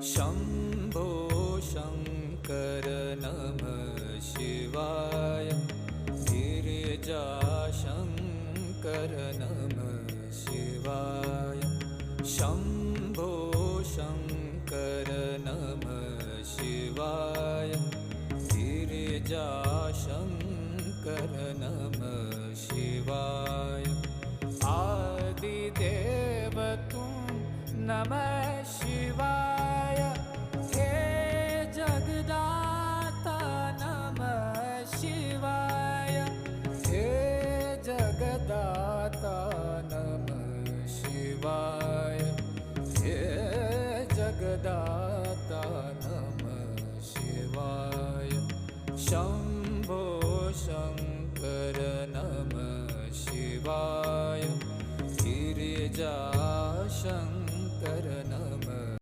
शम्भो शङ्कर नमः शिवाय। गिरिजाशङ्कर नमः शिवाय। शम्भो शङ्कर नमः शिवाय। गिरिजाशङ्कर नमः शिवाय। आदिदेव तुम नमः शिवाय। हे जगदाता नमः शिवाय। हे जगदाता नमः शिवाय। हे जगदाता नमः शिवाय। शम्भो शङ्कर नमः शिवाय। गिरिजाशङ्कर